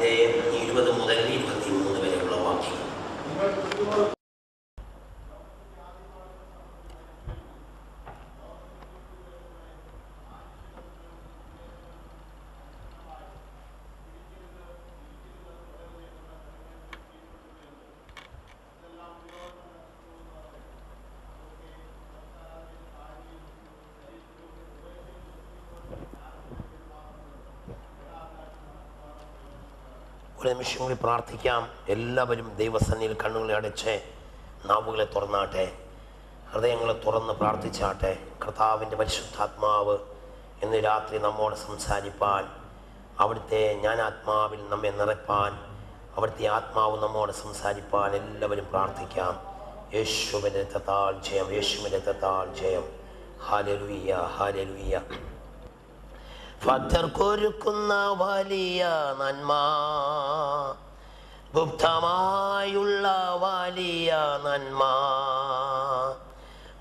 അധ്യായം 20 മുതൽ 23 വരെയുള്ള വാക്യം. ഒരു നിമിഷം കൂടി പ്രാർത്ഥിക്കാം. എല്ലാവരും ദൈവസന്നിധിയിൽ കണ്ണുകളെ അടച്ച് നാവുകളെ തുറന്നാട്ടെ, ഹൃദയങ്ങളെ തുറന്ന് പ്രാർത്ഥിച്ചാട്ടെ. കർത്താവിൻ്റെ പരിശുദ്ധാത്മാവ് ഇന്ന് രാത്രി നമ്മോട് സംസാരിപ്പാൻ, അവിടുത്തെ ജ്ഞാനാത്മാവിൽ നമ്മെ നിറയ്പ്പാൻ, അവിടുത്തെ ആത്മാവ് നമ്മോട് സംസാരിപ്പാൻ എല്ലാവരും പ്രാർത്ഥിക്കാം. യേശുവിൻ്റെ രക്തത്താൽ ജയം, യേശുവിൻ്റെ രക്തത്താൽ ജയം. Hallelujah, hallelujah. ഭക്തർക്കൊരുക്കുന്ന വലിയ നന്മ, ഗുപ്തമായുള്ള വലിയ നന്മ,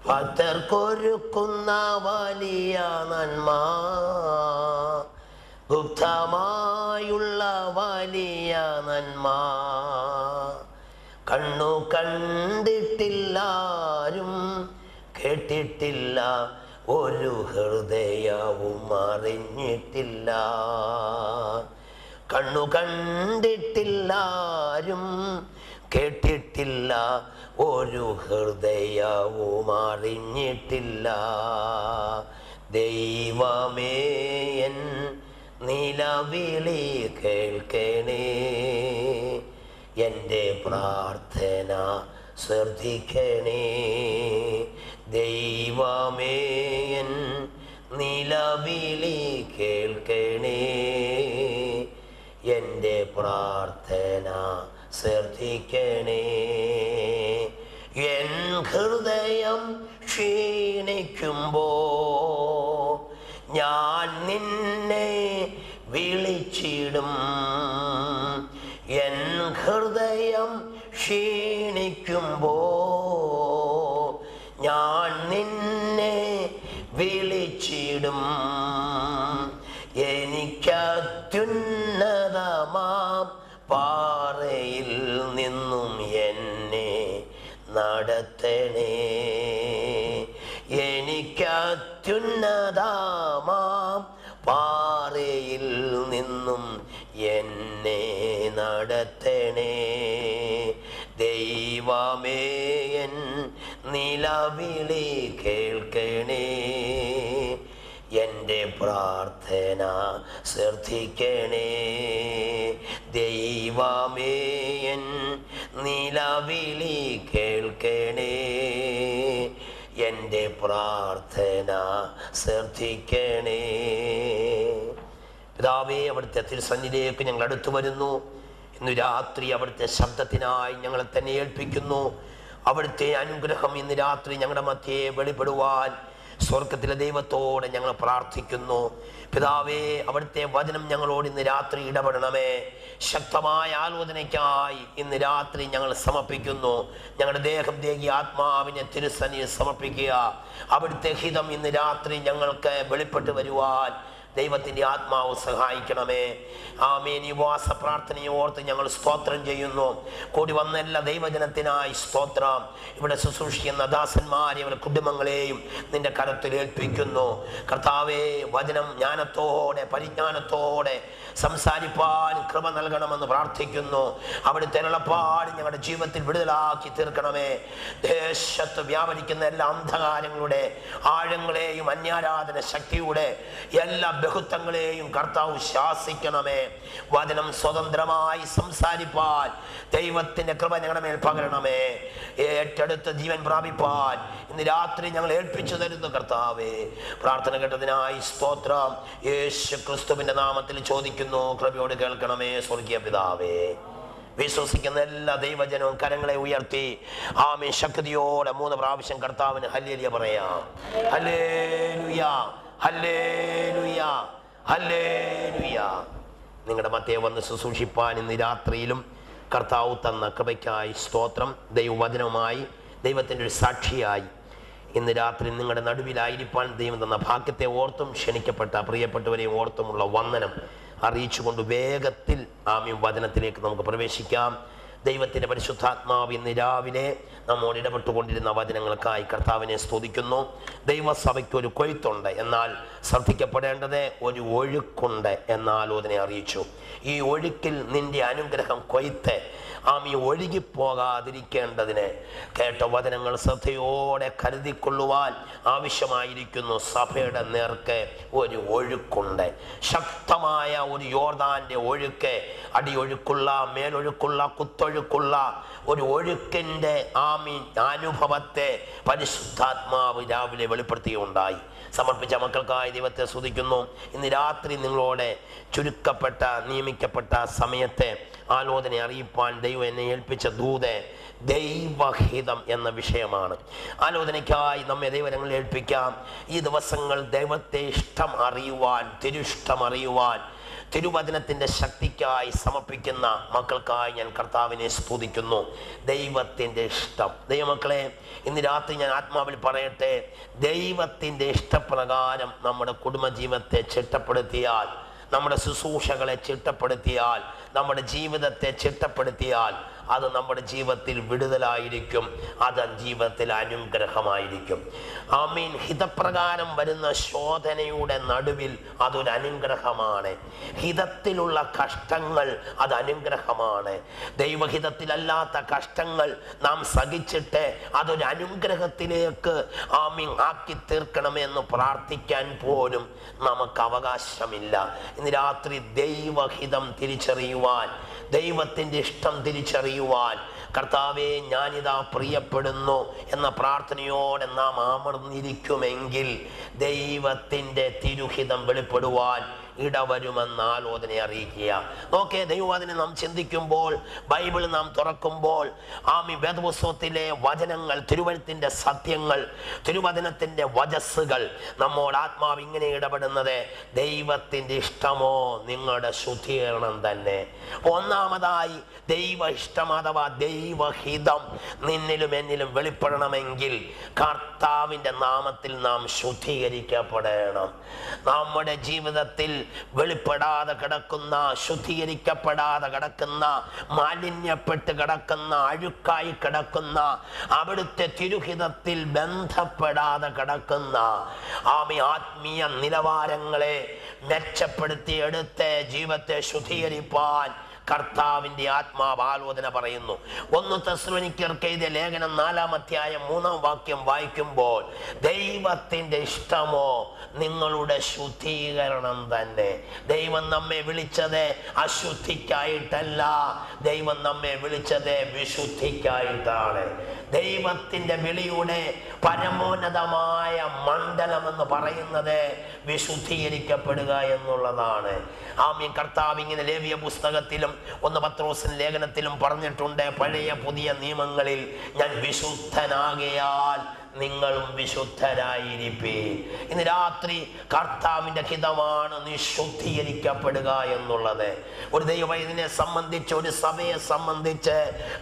ഭക്തർക്കൊരുക്കുന്ന വലിയ നന്മ, ഗുപ്തമായുള്ള വലിയ നന്മ, കണ്ണു കണ്ടിട്ടില്ലാരും കേട്ടിട്ടില്ല, ഒരു ഹൃദയവും അറിഞ്ഞിട്ടില്ല. കണ്ണു കണ്ടിട്ടില്ലാരും കേട്ടിട്ടില്ല, ഒരു ഹൃദയവും അറിഞ്ഞിട്ടില്ല. ദൈവമേ എൻ നിലവിളി കേൾക്കണേ, എൻ്റെ പ്രാർത്ഥന ശ്രദ്ധിക്കണേ. ദൈവമേ എൻ നിലവിളി കേൾക്കണേ, എൻ്റെ പ്രാർത്ഥന ശ്രദ്ധിക്കണേ. എൻ ഹൃദയം ക്ഷീണിക്കുമ്പോൾ ഞാൻ നിന്നെ വിളിച്ചിടും. എൻ ഹൃദയം ക്ഷീണിക്കുമ്പോൾ ഞാൻ നിന്നെ വിളിച്ചിടും. എനിക്കത്യുന്നതമാം പാറയിൽ നിന്നും എന്നെ നടത്തണേ. എനിക്കത്യുന്നതമാം പാറയിൽ നിന്നും എന്നെ നടത്തണേ. ദൈവമേ എൻ നിലവിളി കേൾക്കണേ, എൻ്റെ പ്രാർത്ഥന ശ്രദ്ധിക്കണേ. ദൈവമേ എൻ നിലവിളി കേൾക്കണേ, എൻ്റെ പ്രാർത്ഥന ശ്രദ്ധിക്കണേ. പിതാവേ, അവിടുത്തെ തിരുസന്നിധിയിലേക്ക് ഞങ്ങൾ അടുത്തു വരുന്നു. ഇന്ന് രാത്രി അവിടുത്തെ ശബ്ദത്തിനായി ഞങ്ങളെ തന്നെ ഏൽപ്പിക്കുന്നു. അവിടുത്തെ അനുഗ്രഹം ഇന്ന് രാത്രി ഞങ്ങളുടെ മധ്യേ വെളിപ്പെടുവാൻ സ്വർഗത്തിലെ ദൈവത്തോടെ ഞങ്ങൾ പ്രാർത്ഥിക്കുന്നു. പിതാവേ, അവിടുത്തെ വചനം ഞങ്ങളോട് ഇന്ന് രാത്രി ഇടപെടണമേ. ശക്തമായ ആലോചനയ്ക്കായി ഇന്ന് രാത്രി ഞങ്ങൾ സമർപ്പിക്കുന്നു. ഞങ്ങളുടെ ദേഹം ദേഹി ആത്മാവിനെ തിരുസന്നിധിയിൽ സമർപ്പിക്കുക. അവിടുത്തെ ഹിതം ഇന്ന് രാത്രി ഞങ്ങൾക്ക് വെളിപ്പെട്ട് വരുവാൻ ദൈവത്തിൻ്റെ ആത്മാവ് സഹായിക്കണമേ. ആമേൻ. ഈ ഉപവാസ പ്രാർത്ഥനയെ ഓർത്ത് ഞങ്ങൾ സ്തോത്രം ചെയ്യുന്നു. കൂടി വന്ന എല്ലാ ദൈവജനത്തിനായി സ്തോത്രം. ഇവിടെ ശുശ്രൂഷിക്കുന്ന ദാസന്മാരെ, അവരുടെ കുടുംബങ്ങളെയും നിന്റെ കരത്തിൽ ഏൽപ്പിക്കുന്നു. കർത്താവേ, വചനം ജ്ഞാനത്തോടെ പരിജ്ഞാനത്തോടെ സംസാരിപ്പാൻ കൃപ നൽകണമെന്ന് പ്രാർത്ഥിക്കുന്നു. അവിടുത്തെ എളപ്പാട് ഞങ്ങളുടെ ജീവിതത്തിൽ വിടുതലാക്കി തീർക്കണമേ. ദേശത്ത് വ്യാപരിക്കുന്ന എല്ലാ അന്ധകാരങ്ങളുടെ ആഴങ്ങളെയും അന്യാരാധന ശക്തിയുടെ എല്ലാ ബഹുത്വങ്ങളെയും കർത്താവ് ശാസിക്കണമേ. വചനം സ്വതന്ത്രമായി സംസാരിപ്പാൻ ദൈവത്തിന്റെ കൃപ ഞങ്ങളുടെ മേൽ പകരണമേ. ഏറ്റെടുത്ത് ജീവൻ പ്രാപിപ്പാൻ ഇന്ന് രാത്രി ഞങ്ങൾ ഏൽപ്പിച്ചു തരുന്നു കർത്താവേ. പ്രാർത്ഥന കേട്ടതിനായി സ്തോത്രം. യേശു ക്രിസ്തുവിന്റെ നാമത്തിൽ ചോദിക്കുന്നു, കൃപയോട് കേൾക്കണമേ സ്വർഗീയ പിതാവേ. വിശ്വസിക്കുന്ന എല്ലാ ദൈവജനവും കരങ്ങളെ ഉയർത്തി ആമേൻ ശക്തിയോടെ 3 പ്രാവശ്യം കർത്താവിന് ഹല്ലേലൂയ പറയാം. Hallelujah, hallelujah, hallelujah. നിങ്ങളുടെ മധ്യേ വന്ന് ശുശ്രൂഷിപ്പാൻ ഇന്ന് രാത്രിയിലും കർത്താവ് തന്ന കൃപയ്ക്കായി സ്തോത്രം. ദൈവവചനവുമായി ദൈവത്തിൻ്റെ ഒരു സാക്ഷിയായി ഇന്ന് രാത്രി നിങ്ങളുടെ നടുവിലായിരിക്കാൻ ദൈവം തന്ന ഭാഗ്യത്തെ ഓർത്തും ക്ഷണിക്കപ്പെട്ട പ്രിയപ്പെട്ടവരെയും ഓർത്തുമുള്ള വന്ദനം അറിയിച്ചുകൊണ്ട് വേഗത്തിൽ വചനത്തിലേക്ക് നമുക്ക് പ്രവേശിക്കാം. ദൈവത്തിൻ്റെ പരിശുദ്ധാത്മാവ് ഇന്ന് രാവിലെ നമ്മോട് ഇടപെട്ടുകൊണ്ടിരുന്ന വചനങ്ങൾക്കായി കർത്താവിനെ സ്തുതിക്കുന്നു. ദൈവസഭയ്ക്ക് ഒരു കൊയ്ത്തുണ്ട്, എന്നാൽ ശ്രദ്ധിക്കപ്പെടേണ്ടത് ഒരു ഒഴുക്കുണ്ട് എന്ന ആലോചന അറിയിച്ചു. ഈ ഒഴുക്കിൽ നിന്റെ അനുഗ്രഹം കൊയ്ത്ത് ഒഴുകിപ്പോകാതിരിക്കേണ്ടതിന് കേട്ട വചനങ്ങൾ ശ്രദ്ധയോടെ കരുതിക്കൊള്ളുവാൻ ആവശ്യമായിരിക്കുന്നു. സഭയുടെ നേർക്ക് ഒരു ഒഴുക്കുണ്ട്, ശക്തമായ ഒരു യോർദാന്റെ ഒഴുക്ക്, അടിയൊഴുക്കുള്ള, മേലൊഴുക്കുള്ള, കുത്തൊഴുക്കുള്ള ഒരു ഒഴുക്കിൻ്റെ അനുഭവത്തെ പരിശുദ്ധാത്മാവ് രാവിലെ വെളിപ്പെടുത്തിയുണ്ടായി. സമർപ്പിച്ച മക്കൾക്കായി ദൈവത്തെ സ്തുതിക്കുന്നു. ഇന്ന് രാത്രി നിങ്ങളോട് ചുരുക്കപ്പെട്ട നിയമിക്കപ്പെട്ട സമയത്തെ ആലോചന അറിയിപ്പാൻ ദൈവം എന്നെ ഏൽപ്പിച്ച ദൂത് ദൈവഹിതം എന്ന വിഷയമാണ്. ആലോചനയ്ക്കായി നമ്മെ ദൈവങ്ങൾ ഏൽപ്പിക്കാം. ഈ ദിവസങ്ങൾ ദൈവത്തെ ഇഷ്ടം അറിയുവാൻ, തിരുഷ്ടം അറിയുവാൻ, തിരുവചനത്തിൻ്റെ ശക്തിക്കായി സമർപ്പിക്കുന്ന മക്കൾക്കായി ഞാൻ കർത്താവിനെ സ്തുതിക്കുന്നു. ദൈവത്തിൻ്റെ ഇഷ്ടം. ദൈവമക്കളെ, ഇന്ന് രാത്രി ഞാൻ ആത്മാവിൽ പറയട്ടെ, ദൈവത്തിൻ്റെ ഇഷ്ടപ്രകാരം നമ്മുടെ കുടുംബജീവിതത്തെ ചിട്ടപ്പെടുത്തിയാൽ, നമ്മുടെ ശുശ്രൂഷകളെ ചിട്ടപ്പെടുത്തിയാൽ, നമ്മുടെ ജീവിതത്തെ ചിട്ടപ്പെടുത്തിയാൽ അത് നമ്മുടെ ജീവിതത്തിൽ വിടുതലായിരിക്കും, അത് ജീവിതത്തിൽ അനുഗ്രഹമായിരിക്കും. ഹിതപ്രകാരം വരുന്ന ശോധനയുടെ നടുവിൽ അതൊരു അനുഗ്രഹമാണ്. ഹിതത്തിലുള്ള കഷ്ടങ്ങൾ അത് അനുഗ്രഹമാണ്. ദൈവഹിതത്തിലല്ലാത്ത കഷ്ടങ്ങൾ നാം സഹിച്ചിട്ട് അതൊരു അനുഗ്രഹത്തിലേക്ക് ആക്കി തീർക്കണമെന്ന് പ്രാർത്ഥിക്കാൻ പോലും നമുക്ക് അവകാശമില്ല. ഇന്ന് രാത്രി ദൈവഹിതം തിരിച്ചറിയുവാൻ, ദൈവത്തിൻ്റെ ഇഷ്ടം തിരിച്ചറിയുവാൻ, കർത്താവേ ഞാനിതാ പ്രിയപ്പെടുന്നു എന്ന പ്രാർത്ഥനയോടെ നാം അമർന്നിരിക്കുമെങ്കിൽ ദൈവത്തിൻ്റെ തിരുഹിതം വെളിപ്പെടുവാൻ ഇടവരുമെന്ന ആലോചന അറിയിക്കുക. നോക്കേ, ദൈവവചനം നാം ചിന്തിക്കുമ്പോൾ, ബൈബിൾ നാം തുറക്കുമ്പോൾ വേദപുസ്തകത്തിലെ വചനങ്ങൾ, തിരുവചനത്തിൻ്റെ സത്യങ്ങൾ, തിരുവചനത്തിൻ്റെ വചസ്സുകൾ നമ്മോട് ആത്മാവ് ഇങ്ങനെ ഇടപെടുന്നത് ദൈവത്തിൻ്റെ ഇഷ്ടമോ നിങ്ങളുടെ ശുദ്ധീകരണം തന്നെ. ഒന്നാമതായി ദൈവ ഇഷ്ടം അഥവാ ദൈവഹിതം നിന്നിലും എന്നിലും വെളിപ്പെടണമെങ്കിൽ കർത്താവിൻ്റെ നാമത്തിൽ നാം ശുദ്ധീകരിക്കപ്പെടണം. നമ്മുടെ ജീവിതത്തിൽ വെളിപ്പെടാതെ കിടക്കുന്ന, ശുദ്ധീകരിക്കപ്പെടാതെ കിടക്കുന്ന, മാലിന്യപ്പെട്ട് കിടക്കുന്ന, അഴുക്കായി കിടക്കുന്ന, അവിടുത്തെ തിരുഹിതത്തിൽ ബന്ധപ്പെടാതെ കിടക്കുന്ന ആത്മീയ നിലവാരങ്ങളെ മെച്ചപ്പെടുത്തിയെടുത്ത് ജീവിതത്തെ ശുദ്ധീകരിപ്പാൻ കർത്താവിൻ്റെ ആത്മാവ് ആലോചന പറയുന്നു. 1 തെസ്സലോനിക്കർക്ക് എഴുതിയ ലേഖനം 4-ാം അധ്യായം 3-ാം വാക്യം വായിക്കുമ്പോൾ, ദൈവത്തിൻ്റെ ഇഷ്ടമോ നിങ്ങളുടെ ശുദ്ധീകരണം തന്നെ. ദൈവം നമ്മെ വിളിച്ചത് അശുദ്ധിക്കായിട്ടല്ല, ദൈവം നമ്മെ വിളിച്ചത് വിശുദ്ധിക്കായിട്ടാണ്. ദൈവത്തിൻ്റെ വിളിയുടെ പരമോന്നതമായ മണ്ഡലം എന്ന് പറയുന്നത് വിശുദ്ധീകരിക്കപ്പെടുക എന്നുള്ളതാണ്. കർത്താവ് ഇങ്ങനെ ലേവ്യ പുസ്തകത്തിലും 1 പത്രോസിന്റെ ലേഖനത്തിലും പറഞ്ഞിട്ടുണ്ട്, പഴയ പുതിയ നിയമങ്ങളിൽ ഞാൻ വിശുദ്ധനാകയാൽ നിങ്ങളും വിശുദ്ധരായിരിപ്പീൻ. ഇന്ന് രാത്രി കർത്താവിൻ്റെ ഹിതമാണ് നീ ശുദ്ധീകരിക്കപ്പെടുക എന്നുള്ളത്. ഒരു ദൈവവൈദ്യനെ സംബന്ധിച്ച്, ഒരു സഭയെ സംബന്ധിച്ച്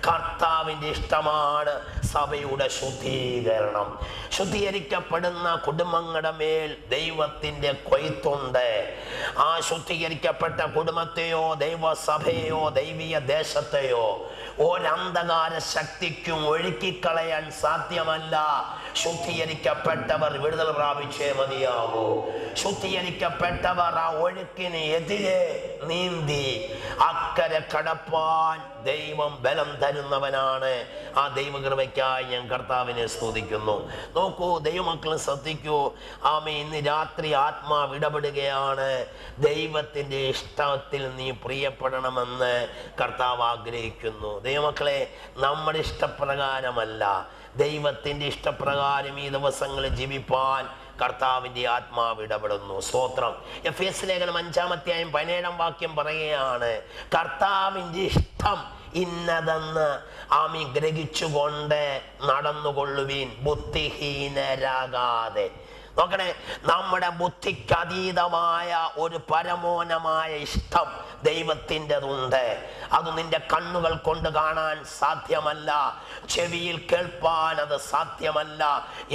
കർത്താവിൻ്റെ ഇഷ്ടമാണ് സഭയുടെ ശുദ്ധീകരണം. ശുദ്ധീകരിക്കപ്പെടുന്ന കുടുംബങ്ങളുടെ മേൽ ദൈവത്തിൻ്റെ കൊയ്ത്തുണ്ട്. ആ ശുദ്ധീകരിക്കപ്പെട്ട കുടുംബത്തെയോ ദൈവസഭയെയോ ദൈവീയ ദേശത്തെയോ ഒരന്ധകാര ശക്തിക്കും ഒഴുക്കിക്കളയാൻ സാധ്യമല്ല. ശുദ്ധീകരിക്കപ്പെട്ടവർ വിടുതൽ പ്രാപിച്ചേ മതിയാവൂ. ശുദ്ധീകരിക്കപ്പെട്ടവർ ആ ഒഴുക്കിന് എതിരെ നീന്തി അക്കരെ കടപ്പാൻ ദൈവം ബലം തരുന്നവനാണ്. ആ ദൈവകൃപയ്ക്കായി ഞാൻ കർത്താവിനെ സ്തുതിക്കുന്നു. നോക്കൂ, ദൈവമക്കളെ ശ്രദ്ധിക്കൂ. ഇന്ന് രാത്രി ആത്മാവ് ഇടപെടുകയാണ്. ദൈവത്തിൻ്റെ ഇഷ്ടത്തിൽ നീ പ്രിയപ്പെടണമെന്ന് കർത്താവ് ആഗ്രഹിക്കുന്നു. ദൈവമക്കളെ, നമ്മുടെ ഇഷ്ടപ്രകാരമല്ല, ദൈവത്തിൻ്റെ ഇഷ്ടപ്രകാരം ഈ ദിവസങ്ങളിൽ ജീവിപ്പാൻ കർത്താവിൻ്റെ ആത്മാവ് ഇടപെടുന്നു. സ്തോത്രം. എഫേസ്യ ലേഖനം 5-ാം അധ്യായം 17-ാം വാക്യം പറയുകയാണ്, കർത്താവിൻ്റെ ഇഷ്ടം ഇന്നതെന്ന് ഗ്രഹിച്ചുകൊണ്ട് നടന്നുകൊള്ളുവീൻ, ബുദ്ധിഹീനരാകാതെ. നോക്കണേ, നമ്മുടെ ബുദ്ധിക്ക് അതീതമായ ഒരു പരമോന്നമായ ഇഷ്ടം ദൈവത്തിൻ്റെതുണ്ട്. അത് നിന്റെ കണ്ണുകൾ കൊണ്ട് കാണാൻ സാധ്യമല്ല, ചെവിയിൽ കേൾപ്പാൻ അത് സാധ്യമല്ല,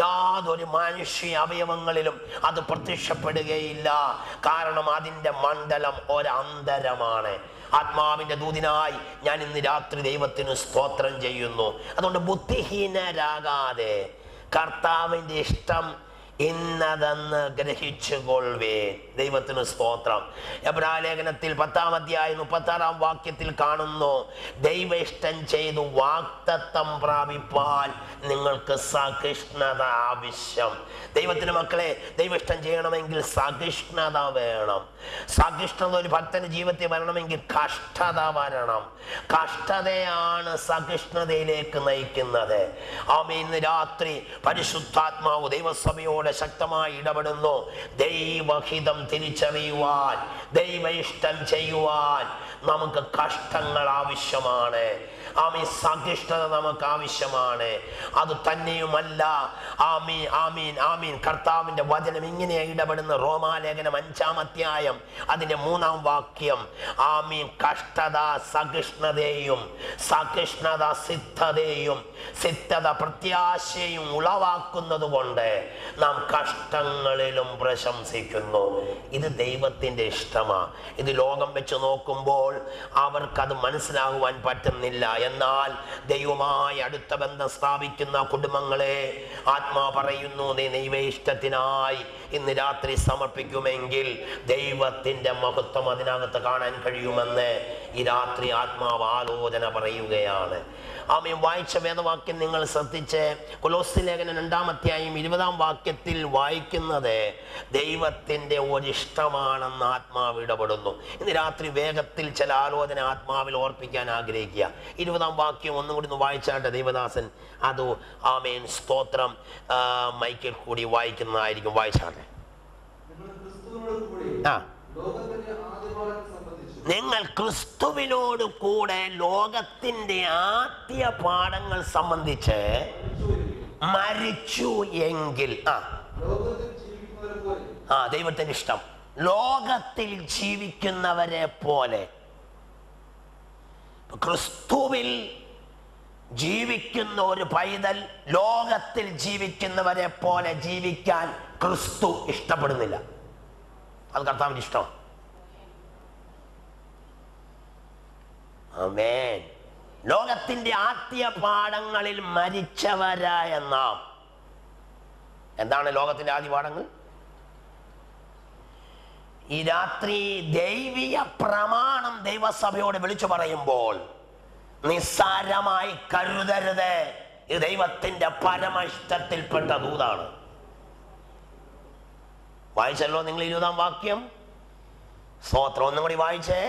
യാതൊരു മനുഷ്യ അവയവങ്ങളിലും അത് പ്രത്യക്ഷപ്പെടുകയില്ല. കാരണം അതിൻ്റെ മണ്ഡലം ഒരന്തരമാണ്. ആത്മാവിൻ്റെ ദൂതിനായി ഞാൻ ഇന്ന് രാത്രി ദൈവത്തിന് സ്തോത്രം ചെയ്യുന്നു. അതുകൊണ്ട് ബുദ്ധിഹീനരാകാതെ കർത്താവിൻ്റെ ഇഷ്ടം ഇന്നതെന്ന് ഗ്രഹിച്ചുകൊള്ളുവേൻ. ദൈവത്തിന് സ്തോത്രം. എബ്രായ ലേഖനത്തിൽ 10-ാം അധ്യായം 36-ാം വാക്യത്തിൽ കാണുന്നു, ദൈവ ഇഷ്ടം ചെയ്തു വാഗ്ദത്തം പ്രാപിപ്പാൻ നിങ്ങൾക്ക് സഹിഷ്ണുത ആവശ്യം. ദൈവത്തിന് മക്കളെ, ദൈവ ഇഷ്ടം ചെയ്യണമെങ്കിൽ സഹിഷ്ണുത വേണം. സഹിഷ്ണുത ഒരു ഭക്തന്റെ ജീവിതത്തിൽ വരണമെങ്കിൽ കഷ്ടത വരണം. കഷ്ടതയാണ് സഹിഷ്ണുതയിലേക്ക് നയിക്കുന്നത്. ആമേൻ. ഇന്ന് രാത്രി പരിശുദ്ധാത്മാവ് ദൈവസഭയോട് ശക്തമായി ഇടപെടുന്നു. ദൈവഹിതം തിരിച്ചറിയുവാൻ, ദൈവ ഇഷ്ടം ചെയ്യുവാൻ നമുക്ക് കഷ്ടങ്ങൾ ആവശ്യമാണ്. ആമീൻ. സഹിഷ്ണുത നമുക്ക് ആവശ്യമാണ്. അത് തന്നെയുമല്ല, ആമീൻ ആമീൻ ആമീൻ, കർത്താവിന്റെ വചനം ഇങ്ങനെ ഇടപെടുന്ന റോമാലേഖനം 5-ാം അധ്യായം അതിന്റെ 3-ാം വാക്യം, ആമീൻ, കഷ്ടത സഹിഷ്ണുതയും, സഹിഷ്ണുത സിദ്ധതയും, സിദ്ധത പ്രത്യാശയും ഉളവാക്കുന്നത് കൊണ്ട് നാം കഷ്ടങ്ങളിലും പ്രശംസിക്കുന്നു. ഇത് ദൈവത്തിന്റെ ഇഷ്ടമാണ്. ഇത് ലോകം വെച്ച് നോക്കുമ്പോൾ അവർക്കത് മനസ്സിലാകുവാൻ പറ്റുന്നില്ല. എന്നാൽ ദൈവവുമായി അടുത്ത ബന്ധം സ്ഥാപിക്കുന്ന കുടുംബങ്ങളെ ആത്മാ പറയുന്നു, നീ ദൈവ ഇഷ്ടത്തിനായി ഇന്ന് രാത്രി സമർപ്പിക്കുമെങ്കിൽ ദൈവത്തിന്റെ മഹത്വം അതിനകത്ത് കാണാൻ കഴിയുമെന്ന് ഈ രാത്രി ആത്മാവ് ആലോചന പറയുകയാണ്. ആമേൻ. വായിച്ച വേദവാക്യം നിങ്ങൾ ശ്രദ്ധിച്ച്, കൊലോസ്യ ലേഖനം 2-ാം അധ്യായം 20-ാം വാക്യത്തിൽ വായിക്കുന്നത് ദൈവത്തിന്റെ ഒരിഷ്ടമാണെന്ന് ആത്മാവ് ഇടപെടുന്നു. ഇന്ന് രാത്രി വേഗത്തിൽ ചില ആലോചന ആത്മാവിൽ ഓർപ്പിക്കാൻ ആഗ്രഹിക്കുക. 20-ാം വാക്യം ഒന്നും കൂടി ഒന്ന് വായിച്ചാട്ടെ ദൈവദാസൻ. അത് ആമേൻ സ്തോത്രം മൈക്കിൽ കൂടി വായിക്കുന്നതായിരിക്കും. വായിച്ചാട്ടെ. നിങ്ങൾ ക്രിസ്തുവിനോട് കൂടെ ലോകത്തിന്റെ ആദ്യ പാഠങ്ങൾ സംബന്ധിച്ച് മരിച്ചു എങ്കിൽ, ദൈവത്തിന്റെ ഇഷ്ടം ലോകത്തിൽ ജീവിക്കുന്നവരെ പോലെ, ക്രിസ്തുവിൽ ജീവിക്കുന്ന ഒരു പൈതൽ ലോകത്തിൽ ജീവിക്കുന്നവരെ പോലെ ജീവിക്കാൻ ക്രിസ്തു ഇഷ്ടപ്പെടുന്നില്ല. അത് കർത്താവിന്റെ ഇഷ്ടം. ആമേൻ. ലോകത്തിന്റെ ആദ്യ പാഠങ്ങളിൽ മരിച്ചവരായ നാം. എന്താണ് ലോകത്തിന്റെ ആദ്യ പാഠങ്ങൾ? ഈ രാത്രി ദൈവീയ പ്രമാണം ദൈവസഭയോട് വിളിച്ചു പറയുമ്പോൾ നിസ്സാരമായി കരുതരുത്. ഇത് ദൈവത്തിന്റെ പരമ ഇഷ്ടത്തിൽപ്പെട്ട ദൂതാണ്. വായിച്ചല്ലോ നിങ്ങൾ 20-ാം വാക്യം. സ്തോത്രം. ഒന്നും കൂടി വായിച്ചേ.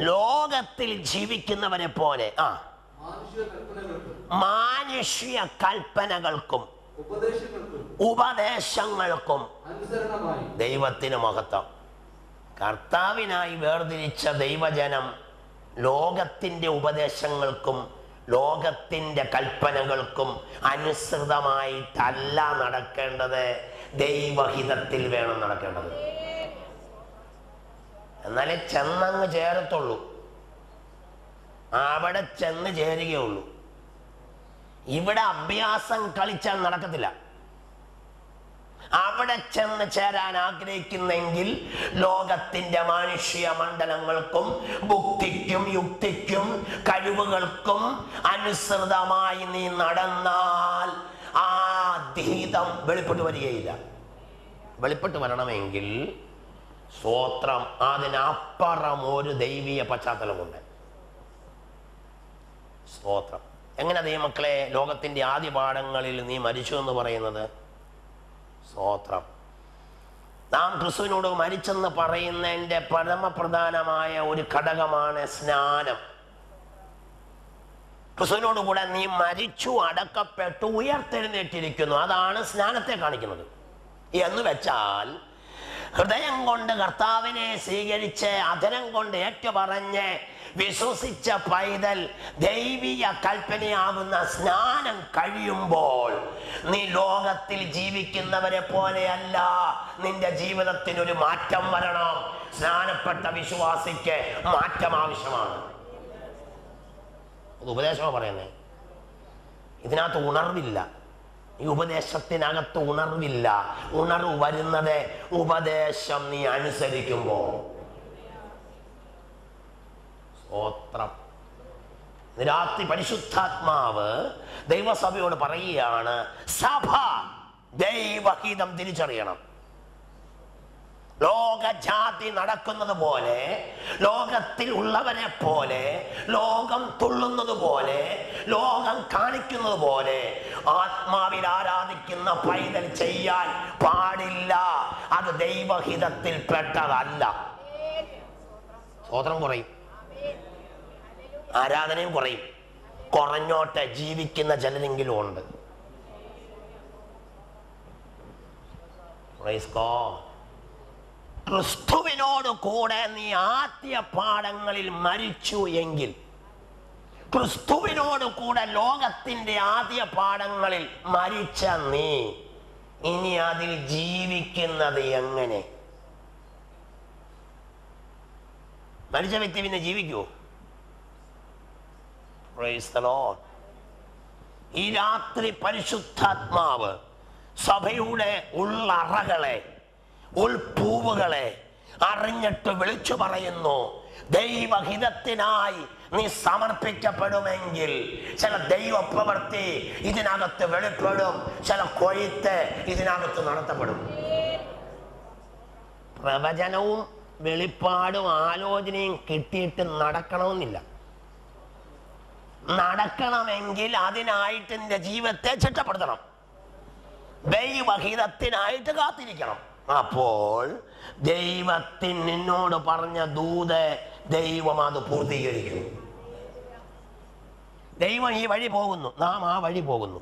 ലോകത്തിൽ ജീവിക്കുന്നവരെ പോലെ മാനുഷ്യ കൽപ്പനകൾക്കും ഉപദേശങ്ങൾക്കും ദൈവത്തിന് മഹത്വം. കർത്താവിനായി വേർതിരിച്ച ദൈവജനം ലോകത്തിന്റെ ഉപദേശങ്ങൾക്കും ലോകത്തിന്റെ കൽപ്പനകൾക്കും അനുസൃതമായിട്ടല്ല നടക്കേണ്ടത്, ദൈവഹിതത്തിൽ വേണം നടക്കേണ്ടത്. എന്നാലേ ചെന്നങ്ങ് ചേരത്തുള്ളൂ, അവിടെ ചെന്ന് ചേരുകയുള്ളൂ. ഇവിടെ അഭ്യാസം കളിച്ചാൽ നടക്കത്തില്ല. അവിടെ ചെന്ന് ചേരാൻ ആഗ്രഹിക്കുന്നെങ്കിൽ ലോകത്തിന്റെ മാനുഷ്യ മണ്ഡലങ്ങൾക്കും ബുദ്ധിക്കും യുക്തിക്കും കഴിവുകൾക്കും അനുസൃതമായി നീ നടന്നാൽ ആ ധീതം വെളിപ്പെട്ടു വരികയില്ല. വെളിപ്പെട്ടു വരണമെങ്കിൽ സ്തോത്രം അതിനപ്പുറം ഒരു ദൈവീയ പശ്ചാത്തലമുണ്ട്. സ്തോത്രം. എങ്ങനെ ദൈവമക്കളെ ലോകത്തിന്റെ ആദ്യ പാഠങ്ങളിൽ നീ മരിച്ചു എന്ന് പറയുന്നത്? സ്തോത്രം. നാം ക്രിസ്തുവിനോട് മരിച്ചെന്ന് പറയുന്നതിൻ്റെ പരമപ്രധാനമായ ഒരു ഘടകമാണ് സ്നാനം. ക്രിസ്തുവിനോട് കൂടെ നീ മരിച്ചു, അടക്കപ്പെട്ടു, ഉയർത്തെഴുന്നേറ്റിരിക്കുന്നു. അതാണ് സ്നാനത്തെ കാണിക്കുന്നത്. എന്ന് വെച്ചാൽ ഹൃദയം കൊണ്ട് കർത്താവിനെ സ്വീകരിച്ച് അധരം കൊണ്ട് ഏറ്റുപറഞ്ഞ് വിശ്വസിച്ച പൈതൽ ദൈവിക കൽപ്പനയാകുന്ന സ്നാനം കഴിയുമ്പോൾ നീ ലോകത്തിൽ ജീവിക്കുന്നവരെ പോലെയല്ല. നിന്റെ ജീവിതത്തിനൊരു മാറ്റം വരണം. സ്നാനപ്പെട്ട വിശ്വാസിക്ക് മാറ്റം ആവശ്യമാണ്. ഉപദേശമാണ് പറയുന്നത്. ഇതിനകത്ത് ഉണർവില്ല. ഈ ഉപദേശത്തിനകത്ത് ഉണർവില്ല. ഉണർവ് വരുന്നത് ഉപദേശം നീ അനുസരിക്കുമ്പോൾ. സ്തോത്രം. രാത്രി പരിശുദ്ധാത്മാവ് ദൈവസഭയോട് പറയുകയാണ്, സഭ ദൈവഹിതം തിരിച്ചറിയണം. ലോകജാതി നടക്കുന്നത് പോലെ, ലോകത്തിൽ ഉള്ളവരെ പോലെ, ലോകം തുള്ളുന്നത് പോലെ, ലോകം കാണിക്കുന്നത് പോലെ ആത്മാവിൽ ആരാധിക്കുന്ന പൈതൽ ചെയ്യാൻ പാടില്ല. അത് ദൈവഹിതത്തിൽ പെട്ടതല്ല. സ്തോത്രം കുറയും, ആരാധനയും കുറയും. കുറഞ്ഞോട്ടെ, ജീവിക്കുന്ന ചിലരെങ്കിലും ഉണ്ട്. Praise God. ക്രിസ്തുവിനോട് കൂടെ നീ ആദ്യ പാഠങ്ങളിൽ മരിച്ചു എങ്കിൽ, ക്രിസ്തുവിനോട് കൂടെ ലോകത്തിന്റെ ആദ്യ പാഠങ്ങളിൽ മരിച്ച നീ ഇനി അതിൽ ജീവിക്കുന്നത് എങ്ങനെ? മരിച്ച വ്യക്തി പിന്നെ ജീവിക്കൂ? Price the Lord. ഈ രാത്രി പരിശുദ്ധാത്മാവ് സഭയുടെ ഉള്ളറകളെ, ഉൾപൂവുകളെ അറിഞ്ഞിട്ട് വിളിച്ചു പറയുന്നു. ദൈവഹിതത്തിനായി നീ സമർപ്പിക്കപ്പെടുമെങ്കിൽ ചില ദൈവപ്രവൃത്തി ഇതിനകത്ത് വെളിപ്പെടും, ചില കൊയ്ത്ത് ഇതിനകത്ത് നടത്തപ്പെടും. പ്രവചനവും വെളിപ്പാടും ആലോചനയും കിട്ടിയിട്ട് നടക്കണമെന്നില്ല. നടക്കണമെങ്കിൽ അതിനായിട്ട് നിന്റെ ജീവിതത്തെ ചിട്ടപ്പെടുത്തണം. ദൈവഹിതത്തിനായിട്ട് കാത്തിരിക്കണം. അപ്പോൾ ദൈവത്തിൻ നിന്നോട് പറഞ്ഞ ദൂത് ദൈവം അത് പൂർത്തീകരിക്കും. ദൈവം ഈ വഴി പോകുന്നു, നാം ആ വഴി പോകുന്നു.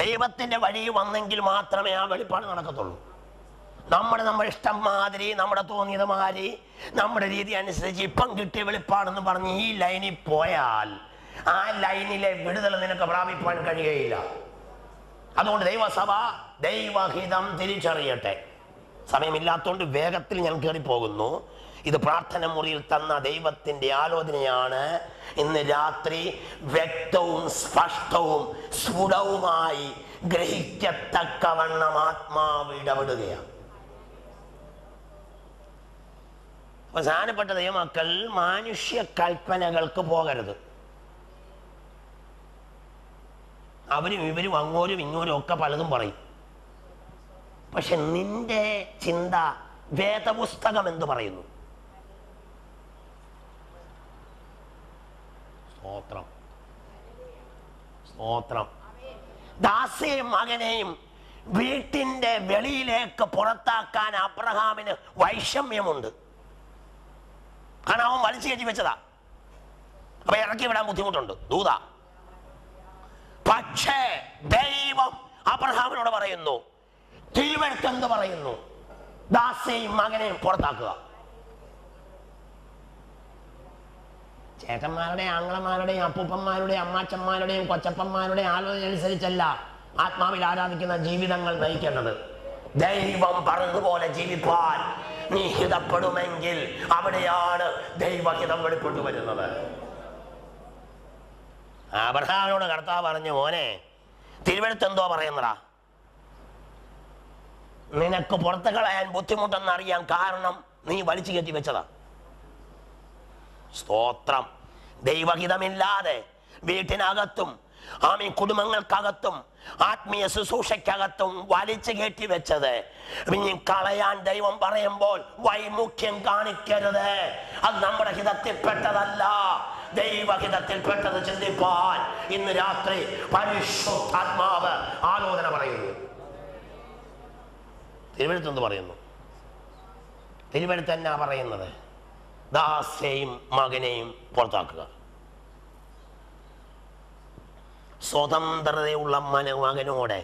ദൈവത്തിന്റെ വഴി വന്നെങ്കിൽ മാത്രമേ ആ വെളിപ്പാട് നടക്കത്തുള്ളൂ. നമ്മുടെ ഇഷ്ടം മാതിരി, നമ്മുടെ തോന്നിയത് മാതിരി, നമ്മുടെ രീതി അനുസരിച്ച് ഇപ്പം കിട്ടിയ വെളിപ്പാടെന്ന് പറഞ്ഞ് ഈ ലൈനിൽ പോയാൽ ആ ലൈനിലെ വിടുതൽ നിനക്ക് പ്രാപിപ്പാൻ കഴിയുകയില്ല. അതുകൊണ്ട് ദൈവസഭ ദൈവഹിതം തിരിച്ചറിയട്ടെ. സമയമില്ലാത്തതുകൊണ്ട് വേഗത്തിൽ ഞാൻ കയറിപ്പോകുന്നു. ഇത് പ്രാർത്ഥന മുറിയിൽ തന്ന ദൈവത്തിന്റെ ആലോചനയാണ്. ഇന്ന് രാത്രി വ്യക്തവും സ്പഷ്ടവും സ്ഫുടവുമായി ഗ്രഹിക്കത്തക്കവണ്ണം ആത്മാവ് ഇടപെടുകയാണ്. അവസാനപ്പെട്ട ദൈവമക്കൾ മാനുഷ്യ കൽപ്പനകൾക്ക് പോകരുത്. അവരും ഇവരും അങ്ങോരും ഇങ്ങോരും ഒക്കെ പലതും പറയും. പക്ഷെ നിന്റെ ചിന്ത വേദപുസ്തകം എന്ത് പറയുന്നു? സ്തോത്രം, സ്തോത്രം. ദാസിയെയും മകനെയും വീട്ടിന്റെ വെളിയിലേക്ക് പുറത്താക്കാൻ അബ്രഹാമിന് വൈഷമ്യമുണ്ട്. കാരണം അവൻ വലിച്ചു കയറ്റി വെച്ചതാ. അപ്പൊ ഇറക്കി വിടാൻ ബുദ്ധിമുട്ടുണ്ട്, ദൂത. പക്ഷേ ദൈവം അബ്രഹാമിനോട് പറയുന്നു, തിരുവെഴുത്ത് എന്ത് പറയുന്നു? ദാസിയെയും മകനെയും പുറത്താക്കുക. ചേട്ടന്മാരുടെയും ആങ്ങളമാരുടെയും അപ്പൂപ്പന്മാരുടെയും അമ്മാച്ചന്മാരുടെയും കൊച്ചപ്പന്മാരുടെയും ആലോചന അനുസരിച്ചല്ല ആത്മാവിൽ ആരാധിക്കുന്ന ജീവിതങ്ങൾ നയിക്കേണ്ടത്. ദൈവം പറഞ്ഞതുപോലെ ജീവിപ്പാൻ നീ ഹിതപ്പെടുമെങ്കിൽ അവിടെയാണ് ദൈവഹിതം വെളിപ്പെട്ടു വരുന്നത്. അബ്രഹാമിനോട് കർത്താവ് പറഞ്ഞു, മോനെ തിരുവെഴുത്ത് എന്തോ പറയുന്നടാ? നിനക്ക് പുറത്ത് കളയാൻ ബുദ്ധിമുട്ടെന്നറിയാൻ കാരണം നീ വലിച്ചു കയറ്റി വെച്ചതാ. സ്തോത്രം. ദൈവഹിതമില്ലാതെ വീട്ടിനകത്തും ആമീൻ കുടുംബങ്ങൾക്കകത്തും ആത്മീയ ശുശ്രൂഷയ്ക്കകത്തും വലിച്ചു കയറ്റി വെച്ചത് ഇനി കളയാൻ ദൈവം പറയുമ്പോൾ വൈമുഖ്യം കാണിക്കരുത്. അത് നമ്മുടെ ഹിതത്തിൽപ്പെട്ടതല്ല, ദൈവഹിതത്തിൽപ്പെട്ടത് ചിന്തിപ്പാൻ ഇന്ന് രാത്രി പരിശുദ്ധാത്മാവ് ആലോചന പറയുന്നു. തിരുവെഴുത്ത് എന്ത് പറയുന്നു? തിരുവെഴുത്ത് എന്നാ പറയുന്നത്? ദാസിയെയും മകനെയും പുറത്താക്കുക. സ്വതന്ത്രതയുള്ള മകനോടെ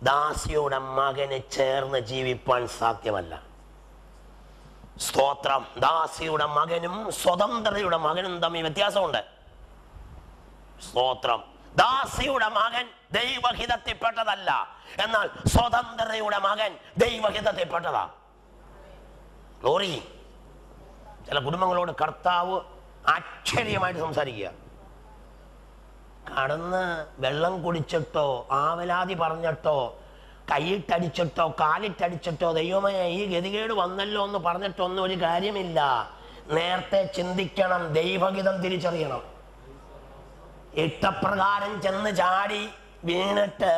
ദാസിയുടെ മകന് ചേർന്ന് ജീവിപ്പാൻ സാധ്യമല്ല. സ്തോത്രം. ദാസിയുടെ മകനും സ്വതന്ത്രയുടെ മകനും തമ്മിൽ വ്യത്യാസമുണ്ട്. സ്തോത്രം. ദാസിയുടെ മകൻ ദൈവഹിതത്തിൽപ്പെട്ടതല്ല, എന്നാൽ സ്വതന്ത്രയുടെ മകൻ ദൈവഹിതത്തിൽപ്പെട്ടതാ. ഗ്ലോറി. ചില കുടുംബങ്ങളോട് കർത്താവ് ആശ്ചര്യമായിട്ട് സംസാരിക്കുക. കടന്ന് വെള്ളം കുടിച്ചിട്ടോ ആവലാതി പറഞ്ഞിട്ടോ കൈയിട്ടടിച്ചിട്ടോ കാലിട്ടടിച്ചിട്ടോ ദൈവമേ ഈ ഗതികേട് വന്നല്ലോ എന്ന് പറഞ്ഞിട്ടൊന്നും ഒരു കാര്യമില്ല. നേരത്തെ ചിന്തിക്കണം, ദൈവഹിതം തിരിച്ചറിയണം. ഇഷ്ടപ്രകാരം ചെന്ന് ചാടി വീണിട്ട്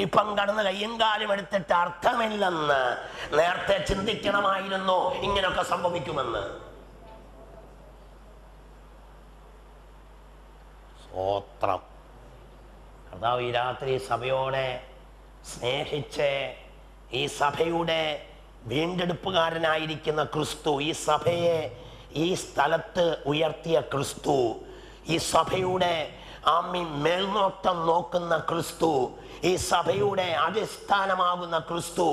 ഇപ്പം കടന്ന് കയ്യും കാലും എടുത്തിട്ട് അർത്ഥമില്ലെന്ന് നേരത്തെ ചിന്തിക്കണമായിരുന്നു. ഇങ്ങനൊക്കെ സംഭവിക്കുമെന്ന്. സ്തോത്രം. കർത്താവ് ഈ രാത്രി സഭയോടെ സ്നേഹിച്ച് ഈ സഭയുടെ വീണ്ടെടുപ്പുകാരനായിരിക്കുന്ന ക്രിസ്തു, ഈ സഭയെ ഈ സ്ഥലത്ത് ഉയർത്തിയ ക്രിസ്തു, ഈ സഭയുടെ മേൽനോട്ടം നോക്കുന്ന ക്രിസ്തു, ഈ സഭയുടെ അടിസ്ഥാനമാകുന്ന ക്രിസ്തു,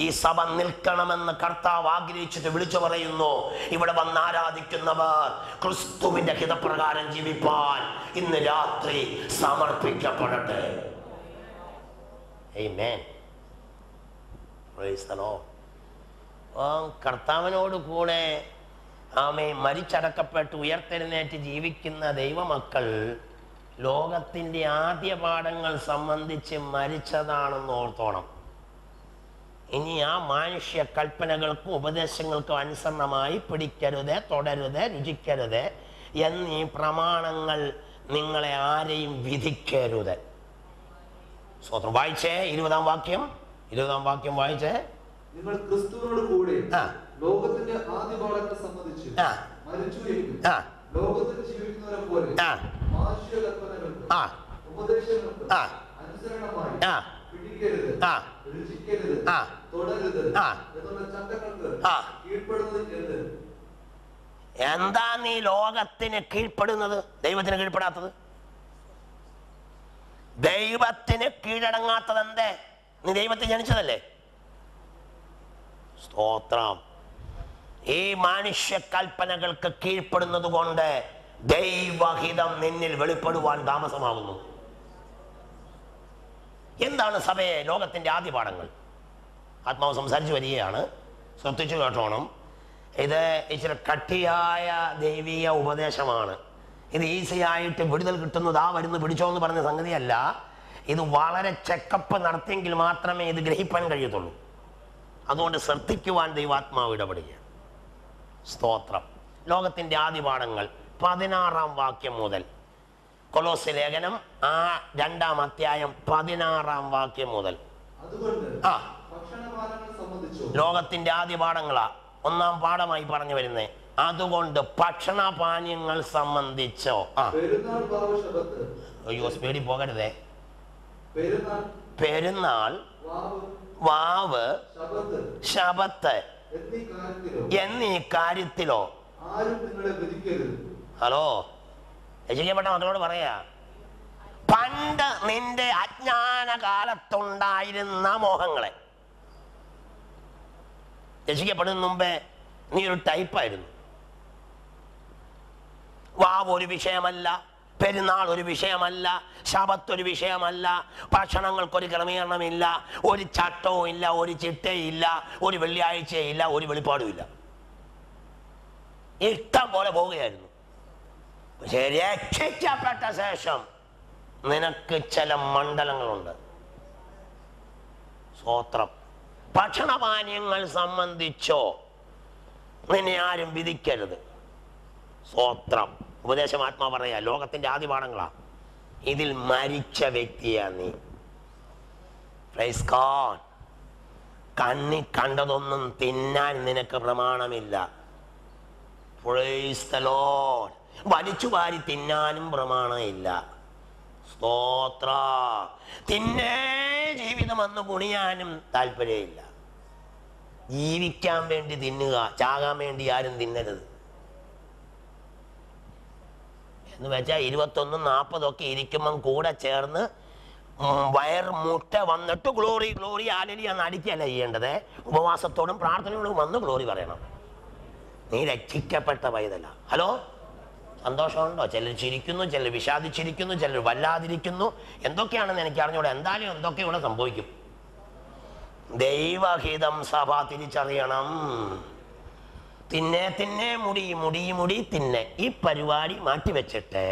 ഈ സഭ നിൽക്കണമെന്ന് കർത്താവ് ആഗ്രഹിച്ചിട്ട് വിളിച്ചു പറയുന്നു. ഇവിടെ വന്ന് ആരാധിക്കുന്നവർ ക്രിസ്തുവിന്റെ ഹിതപ്രകാരം ജീവിപ്പാൻ ഇന്ന് രാത്രി സമർപ്പിക്കപ്പെടട്ടെ. ആമേൻ. Praise the lord. കർത്താവിനോട് കൂടെ മരിച്ചടക്കപ്പെട്ട് ഉയർത്തെഴുന്നേറ്റ് ജീവിക്കുന്ന ദൈവമക്കൾ ലോകത്തിൻ്റെ ആദ്യ പാഠങ്ങൾ സംബന്ധിച്ച് മരിച്ചതാണെന്ന് ഓർത്തോണം. ഇനി ആ മാനുഷ്യ കൽപ്പനകൾക്കും ഉപദേശങ്ങൾക്കും അനുസരണമായി പിടിക്കരുത്, തുടരുത്, രുചിക്കരുത് എന്നീ പ്രമാണങ്ങൾ നിങ്ങളെ ആരെയും വിധിക്കരുത്. സ്വതന്ത്രം. വായിച്ചേ 20-ാം വാക്യം വായിച്ചേ. നിങ്ങൾ ക്രിസ്തുവിനോട് കൂടെ ലോകത്തിന്റെ ആദ്യ പാഠങ്ങൾ സംബന്ധിച്ച് മരിച്ചുവെങ്കിൽ ലോകത്തിൽ ജീവിക്കുന്നവരെ പോലെ മാനുഷിക കൽപ്പനകൾക്ക് ഉപദേശങ്ങൾക്ക് അനുസരണമായി പിടിക്കരുത്, രുചിക്കരുത്, തുടരുത് എന്നുള്ള ചട്ടങ്ങൾക്ക് കീഴ്പ്പെടുന്നത്. എന്താ നീ ലോകത്തിന് കീഴ്പ്പെടുന്നത്, ദൈവത്തിന് കീഴ്പ്പെടാത്തത്? ദൈവത്തിന് കീഴടങ്ങാത്തത് എന്തേ? നീ ദൈവത്തെ ജനിച്ചതല്ലേ? സ്തോത്രം. ഈ മനുഷ്യ കൽപ്പനകൾക്ക് കീഴ്പ്പെടുന്നത് കൊണ്ട് ദൈവഹിതം നിന്നിൽ വെളിപ്പെടുവാൻ താമസമാകുന്നു. എന്താണ് സഭയെ ലോകത്തിന്റെ ആദ്യ പാഠങ്ങൾ? ആത്മാവ് സംസാരിച്ചു വരികയാണ്, ശ്രദ്ധിച്ചു കേട്ടോണം. ഇത് ഇച്ചിരി കട്ടിയായ ദൈവീയ ഉപദേശമാണ്. ഇത് ഈസി ആയിട്ട് വിടുതൽ കിട്ടുന്നത് വരുന്നു പിടിച്ചോ എന്ന് പറഞ്ഞ സംഗതിയല്ല. ഇത് വളരെ ചെക്കപ്പ് നടത്തിയെങ്കിൽ മാത്രമേ ഇത് ഗ്രഹിപ്പാൻ കഴിയത്തുള്ളൂ. അതുകൊണ്ട് ശ്രദ്ധിക്കുവാൻ ദൈവാത്മാവ് ഇടപെടുക. സ്തോത്രം. ലോകത്തിന്റെ ആദ്യ പാഠങ്ങൾ 16-ാം വാക്യം മുതൽ, കൊലോസ്യ ലേഖനം 2-ാം അധ്യായം 16-ാം വാക്യം മുതൽ. ലോകത്തിന്റെ ആദ്യ പാഠങ്ങളാ 1-ാം പാഠമായി പറഞ്ഞു വരുന്നേ. അതുകൊണ്ട് ഭക്ഷണപാനീയങ്ങൾ സംബന്ധിച്ചോ. അയ്യോ, സ്പീഡിൽ പോകരുതേ. പെരുന്നാൾ, വാവ്, ശബത്ത് എന്നീ കാര്യത്തിലോ. ഹലോ, രചിക്കപ്പെട്ട മക്കളോട് പറയാ, പണ്ട് നിന്റെ അജ്ഞാന കാലത്തുണ്ടായിരുന്ന മോഹങ്ങളെ. രചിക്കപ്പെടുന്ന മുമ്പേ നീ ഒരു ടൈപ്പായിരുന്നു. വാവ് ഒരു വിഷയമല്ല, പെരുന്നാൾ ഒരു വിഷയമല്ല, ശബത്ത് ഒരു വിഷയമല്ല, ഭക്ഷണങ്ങൾക്കൊരു ക്രമീകരണമില്ല, ഒരു ചട്ടവും ഇല്ല, ഒരു ചിട്ടയില്ല, ഒരു വെള്ളിയാഴ്ചയില്ല, ഒരു വെളിപ്പാടും ഇല്ല. ഇഷ്ടം പോലെ പോവുകയായിരുന്നു. പക്ഷെ രക്ഷിക്കപ്പെട്ട ശേഷം നിനക്ക് ചില മണ്ഡലങ്ങളുണ്ട്. സ്തോത്രം. ഭക്ഷണപാനീയങ്ങൾ സംബന്ധിച്ചോ നിന്നെ ആരും വിധിക്കരുത്. സ്തോത്രം. ഉപദേശം ആത്മാ പറയാ, ലോകത്തിന്റെ ആദ്യ പാഠങ്ങളാ. ഇതിൽ മരിച്ച വ്യക്തിയാ നീ. Praise God. കണ്ണി കണ്ടതൊന്നും തിന്നാൻ നിനക്ക് പ്രമാണമില്ല. Price the Lord. വലിച്ചു വാരി തിന്നാനും പ്രമാണമില്ല. സ്തോത്ര. തിന്നേ ജീവിതം വന്ന് കുണിയാനും താല്പര്യമില്ല. ജീവിക്കാൻ വേണ്ടി തിന്നുക, ചാകാൻ വേണ്ടി ആരും തിന്നരുത്. എന്ന് വെച്ചാൽ 21, 40 ഒക്കെ ഇരിക്കുമ്പം കൂടെ ചേർന്ന് വയർ മുട്ട വന്നിട്ട് ഗ്ലോറി ഗ്ലോറി ആലലി എന്ന് അടിക്കുകയല്ല ചെയ്യേണ്ടത്. ഉപവാസത്തോടും പ്രാർത്ഥനയോടും വന്ന് ഗ്ലോറി പറയണം. നീ രക്ഷിക്കപ്പെട്ട പൈതല. ഹലോ, സന്തോഷമുണ്ടോ? ചിലർ ചിരിക്കുന്നു, ചിലർ വിഷാദിച്ചിരിക്കുന്നു, ചിലർ വല്ലാതിരിക്കുന്നു. എന്തൊക്കെയാണെന്ന് എനിക്ക് അറിഞ്ഞൂടെ. എന്തായാലും എന്തൊക്കെ ഇവിടെ സംഭവിക്കും. ദൈവഹിതം സഭ തിരിച്ചറിയണം. തിന്നെ മുടി തിന്നെ ഈ പരിപാടി മാറ്റിവെച്ചിട്ട്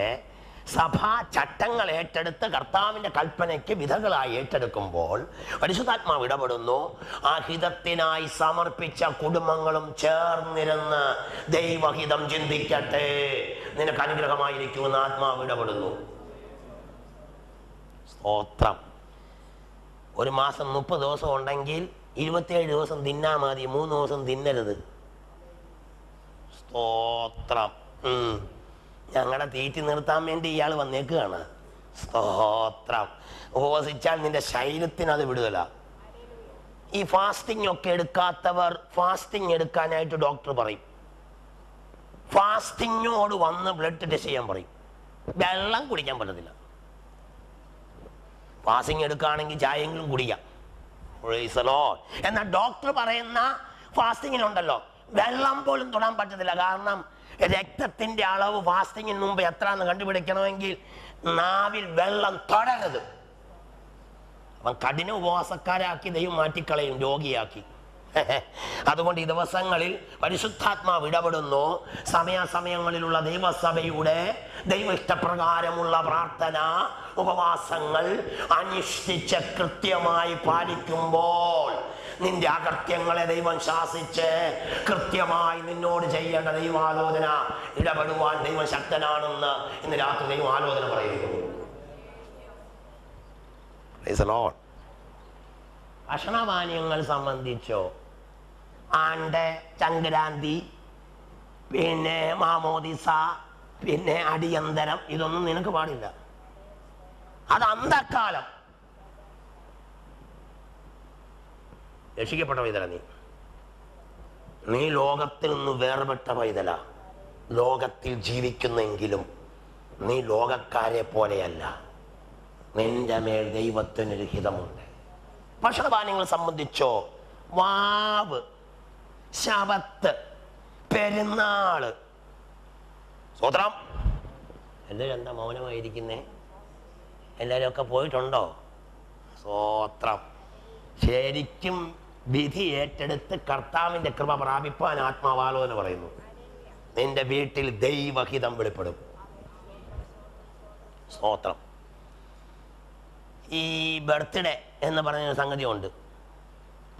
സഭാ ചട്ടങ്ങൾ ഏറ്റെടുത്ത് കർത്താവിൻ്റെ കൽപ്പനയ്ക്ക് വിധകളായി ഏറ്റെടുക്കുമ്പോൾ പരിശുദ്ധാത്മാവ് ഇടപെടുന്നു. ആ ഹിതത്തിനായി സമർപ്പിച്ച കുടുംബങ്ങളും ചേർന്നിരുന്ന് ദൈവഹിതം ചിന്തിക്കട്ടെ, നിനക്ക് അനുഗ്രഹമായിരിക്കുമെന്ന് ആത്മാവ് ഇടപെടുന്നു. സ്തോത്രം. ഒരു മാസം 30 ദിവസം ഉണ്ടെങ്കിൽ 27 ദിവസം തിന്നാ മതി, 3 ദിവസം തിന്നരുത്. സ്തോത്രം. ഞങ്ങളുടെ തീറ്റി നിർത്താൻ വേണ്ടി ഇയാൾ വന്നേക്കുകയാണ്. സ്തോത്രം. ഉപവസിച്ചാൽ നിന്റെ ശരീരത്തിന് അത് വിടുതല. ഈ ഫാസ്റ്റിംഗ് ഒക്കെ എടുക്കാത്തവർ ഫാസ്റ്റിംഗ് എടുക്കാനായിട്ട് ഡോക്ടർ പറയും. ഫാസ്റ്റിങ്ങോട് വന്ന് ബ്ലഡ് ടെസ്റ്റ് ചെയ്യാൻ പറയും. വെള്ളം കുടിക്കാൻ പറ്റത്തില്ല. ഫാസ്റ്റിംഗ് എടുക്കുകയാണെങ്കിൽ ചായയെങ്കിലും കുടിക്കാം. എന്നാൽ ഡോക്ടർ പറയുന്ന ഫാസ്റ്റിങ്ങിനുണ്ടല്ലോ വെള്ളം പോലും തൊടാൻ പറ്റത്തില്ല. കാരണം രക്തത്തിന്റെ അളവ് ഫാസ്റ്റിങ്ങിന് മുമ്പ് എത്രയെന്ന് കണ്ടുപിടിക്കണമെങ്കിൽ നാവിൽ വെള്ളം തൊടരുത്. അവൻ കഠിന ഉപവാസക്കാരാക്കി ദൈവം മാറ്റിക്കളയും, രോഗിയാക്കി. അതുകൊണ്ട് ഈ ദിവസങ്ങളിൽ പരിശുദ്ധാത്മാവ് ഇടപെടുന്നു. സമയാസമയങ്ങളിലുള്ള ദൈവസഭയുടെ ദൈവ ഇഷ്ടപ്രകാരമുള്ള പ്രാർത്ഥന ഉപവാസങ്ങൾ അനുഷ്ഠിച്ച് കൃത്യമായി പാലിക്കുമ്പോൾ നിന്റെ അകൃത്യങ്ങളെ ദൈവം ശാസിച്ച് കൃത്യമായി നിന്നോട് ചെയ്യേണ്ട ദൈവാലോചന ഇടപെടുവാൻ ദൈവം ശക്തനാണെന്ന് ഇന്ന് രാത്രി ദൈവം ആലോചന പറയുന്നു. ഭക്ഷണപാനീയങ്ങൾ സംബന്ധിച്ചോ ആണ്ട്, സംക്രാന്തി, പിന്നെ മാമോദിസ, പിന്നെ അടിയന്തരം, ഇതൊന്നും നിനക്ക് പാടില്ല. അത് അന്തക്കാലം. രക്ഷിക്കപ്പെട്ട പൈതല, നീ ലോകത്തിൽ നിന്ന് വേർപെട്ട പൈതല. ലോകത്തിൽ ജീവിക്കുന്നെങ്കിലും നീ ലോകക്കാരെ പോലെയല്ല. നിന്റെ മേൽ ദൈവത്തിനൊരു ഹിതമുണ്ട്. ഭക്ഷണപാനീയങ്ങൾ സംബന്ധിച്ചോ വാവ്, ശബത്ത്, പെരുന്നാള്. സ്വത്രം. എല്ലാവരും എന്താ മൗനമായിരിക്കുന്നേ? എല്ലാവരും ഒക്കെ പോയിട്ടുണ്ടോ? സ്വത്രം. ശരിക്കും വിധി ഏറ്റെടുത്ത് കർത്താവിൻ്റെ കൃപ പ്രാപിപ്പാൻ ആത്മാവാലോചന പറയുന്നു. നിന്റെ വീട്ടിൽ ദൈവഹിതം വെളിപ്പെടും. സ്തോത്രം. ഈ ബർത്ത്ഡേ എന്ന് പറഞ്ഞൊരു സംഗതിയുണ്ട്.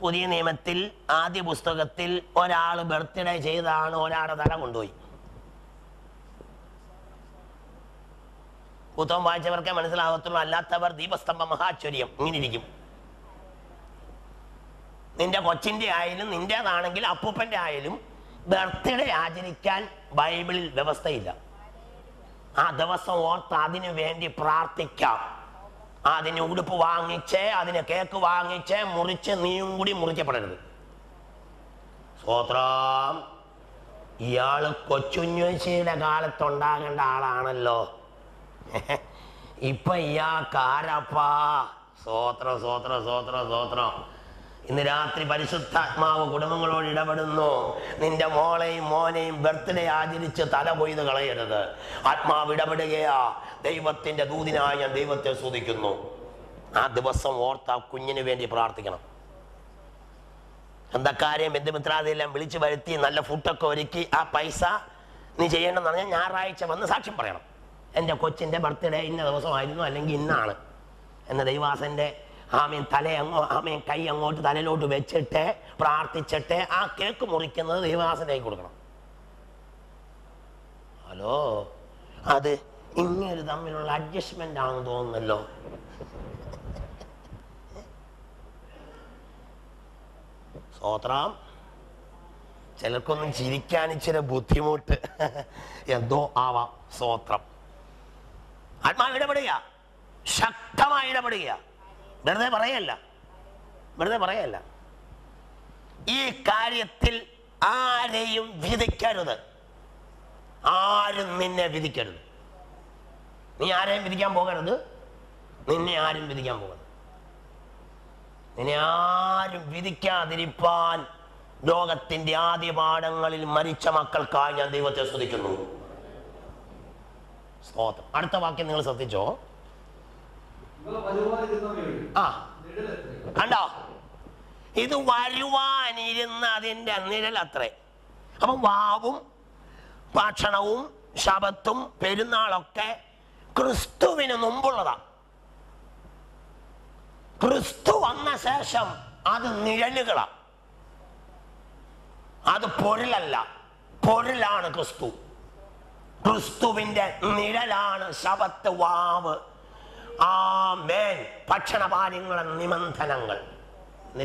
പുതിയ നിയമത്തിൽ ആദ്യ പുസ്തകത്തിൽ ഒരാൾ ബർത്ത്ഡേ ചെയ്താണ് ഒരാളുടെ തല കൊണ്ടുപോയി. പുസ്തകം വായിച്ചവർക്കേ മനസ്സിലാകത്തുള്ളൂ, അല്ലാത്തവർ ദീപസ്തംഭ മഹാശ്ചര്യം ഇങ്ങനെ ഇരിക്കും. നിന്റെ കൊച്ചിൻ്റെ ആയാലും നിന്റേതാണെങ്കിൽ അപ്പൂപ്പൻ്റെ ആയാലും ബർത്ത്ഡേ ആചരിക്കാൻ ബൈബിളിൽ വ്യവസ്ഥയില്ല. ആ ദിവസം ഓർത്ത് അതിനു വേണ്ടി പ്രാർത്ഥിക്കാം. അതിന് ഉടുപ്പ് വാങ്ങിച്ച്, അതിന് കേക്ക് വാങ്ങിച്ച് മുറിച്ച് നീയും കൂടി മുറിക്കപ്പെടരുത്. സ്തോത്രം. ഇയാള് കൊച്ചുഞ്ഞുശിയുടെ കാലത്തുണ്ടാകേണ്ട ആളാണല്ലോ. ഇപ്പൊ ഇയാൾക്ക് ആരപ്പാ? സ്തോത്രം, സ്തോത്രം, സ്തോത്രം, സ്തോത്രം. ഇന്ന് രാത്രി പരിശുദ്ധാത്മാവ് കുടുംബങ്ങളോട് ഇടപെടുന്നു. നിന്റെ മോളെയും മോനെയും ബർത്ത്ഡേ ആചരിച്ച് തല കൊയ്ത് കളയരുത്. ആത്മാവ് ഇടപെടുകയാ. ദൈവത്തിന്റെ ദൂതിനായി ഞാൻ ദൈവത്തെ സ്തുതിക്കുന്നു. ആ ദിവസം ഓർത്ത് ആ കുഞ്ഞിന് വേണ്ടി പ്രാർത്ഥിക്കണം. ബന്ധക്കാരെയും ബന്ധുമിത്രാദിയെല്ലാം വിളിച്ചു വരുത്തി നല്ല ഫുഡൊക്കെ ഒരുക്കി ആ പൈസ നീ ചെയ്യണമെന്ന് പറഞ്ഞാൽ ഞായറാഴ്ച വന്ന് സാക്ഷ്യം പറയണം. എൻ്റെ കൊച്ചിൻ്റെ ബർത്ത്ഡേ ഇന്ന ദിവസമായിരുന്നു, അല്ലെങ്കിൽ ഇന്നാണ് എന്ന് ദൈവാസൻ്റെ കൈ അങ്ങോട്ട് തലയിലോട്ട് വെച്ചിട്ട് പ്രാർത്ഥിച്ചിട്ട് ആ കേക്ക് മുറിക്കുന്നത് ദൈവദാസന്റെ കൈ കൊടുക്കണം. ഹലോ, അത് ഇങ്ങനെ തമ്മിലുള്ള അഡ്ജസ്റ്റ്മെന്റ് ആണെന്ന് തോന്നുന്നല്ലോ. സ്തോത്രം. ചിലർക്കൊന്നും ചിരിക്കാൻ ഇച്ചിരി ബുദ്ധിമുട്ട് എന്തോ ആവാം. സ്തോത്രം. ആത്മാവ് ഇടപെടുക, ശക്തമായി ഇടപെടുക. വെറുതെ പറയല്ല. ഈ കാര്യത്തിൽ ആരെയും വിധിക്കരുത്. ആരും നിന്നെ വിധിക്കരുത്. നീ ആരെയും വിധിക്കാൻ പോകരുത്. നിന്നെ ആരും വിധിക്കാൻ പോകരുത്. നിന്നെ ആരും വിധിക്കാതിരിപ്പാൻ ലോകത്തിന്റെ ആദ്യ പാഠങ്ങളിൽ മരിച്ച മക്കൾക്കായി ഞാൻ ദൈവത്തെ സ്തുതിക്കുന്നു. സ്തോത്രം. അടുത്ത വാക്യം നിങ്ങൾ ശ്രദ്ധിച്ചോ. കണ്ടോ, ഇത് വരുവാനിരുന്നതിൻ്റെ നിഴലത്രേ. അപ്പം വാവും ഭക്ഷണവും ശബത്തും പെരുന്നാളൊക്കെ ക്രിസ്തുവിന് മുമ്പുള്ളതാ. ക്രിസ്തു വന്ന ശേഷം അത് നിഴലുകളാ. അത് പൊരുളല്ല, പൊരുളാണ് ക്രിസ്തു. ക്രിസ്തുവിന്റെ നിഴലാണ് ശബത്ത്, വാവ്, ആമേൻ, ഭക്ഷണപാനീയങ്ങളുടെ നിബന്ധനകൾ.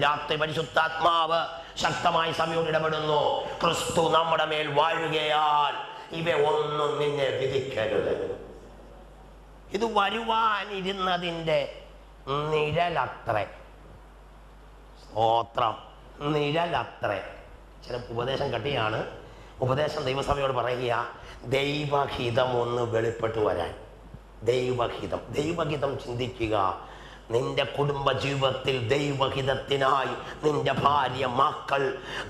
രാത്രി പരിശുദ്ധാത്മാവ് ശക്തമായി സഭയോട് ഇടപെടുന്നു. ക്രിസ്തു നമ്മുടെ മേൽ വാഴുകയാൽ ഇവ ഒന്നും നിന്നെ വിധിക്കരുത്. ഇത് വരുവാനിരുന്നതിൻ്റെ നിഴലത്രേ. സ്തോത്രം. നിഴലത്രേ. ചില ഉപദേശം കട്ടിയാണ്. ഉപദേശം ദൈവസഭയോട് പറയുക, ദൈവഹിതം ഒന്ന് വെളിപ്പെട്ടു വരാൻ. ദൈവഹിതം, ദൈവഹിതം ചിന്തിക്കുക. നിന്റെ കുടുംബ ജീവിതത്തിൽ ദൈവഹിതത്തിനായി നിന്റെ ഭാര്യ, മക്കൾ,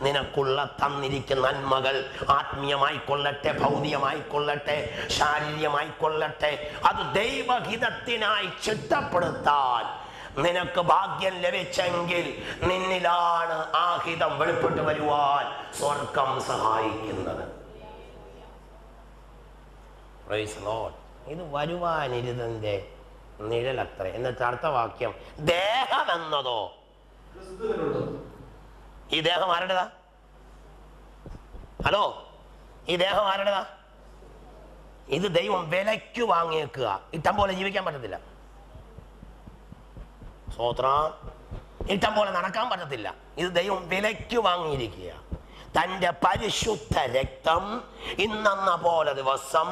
നിനക്കുള്ള തന്നിരിക്കുന്ന നന്മകൾ, ആത്മീയമായിക്കൊള്ളട്ടെ, ഭൗതികമായിക്കൊള്ളട്ടെ, ശാരീരികമായിക്കൊള്ളട്ടെ, അത് ദൈവഹിതത്തിനായി ചിട്ടപ്പെടുത്താൻ നിനക്ക് ഭാഗ്യം ലഭിച്ചെങ്കിൽ നിന്നിലാണ് ആ ഹിതം വെളിപ്പെട്ടു വരുവാൻ സ്വർഗം സഹായിക്കുന്നത്. Praise Lord. ഇത് വരുവാനിരുന്നതിന്റെ നിഴലത്ര. എന്നിട്ട് അടുത്ത വാക്യം, ദേഹം എന്നതോ. ഈ ദേഹം ആരുടേതാ? ഹലോ, ഈ ദേഹം ആരുടേതാ? ഇത് ദൈവം വിലയ്ക്ക് വാങ്ങിയേക്കുക. ഇഷ്ടം പോലെ ജീവിക്കാൻ പറ്റത്തില്ല. സ്തോത്രം. ഇഷ്ടം പോലെ നടക്കാൻ പറ്റത്തില്ല. ഇത് ദൈവം വിലയ്ക്ക് വാങ്ങിയിരിക്കുക. തൻ്റെ പരിശുദ്ധ രക്തം ഇന്നെന്ന പോലെ ദിവസം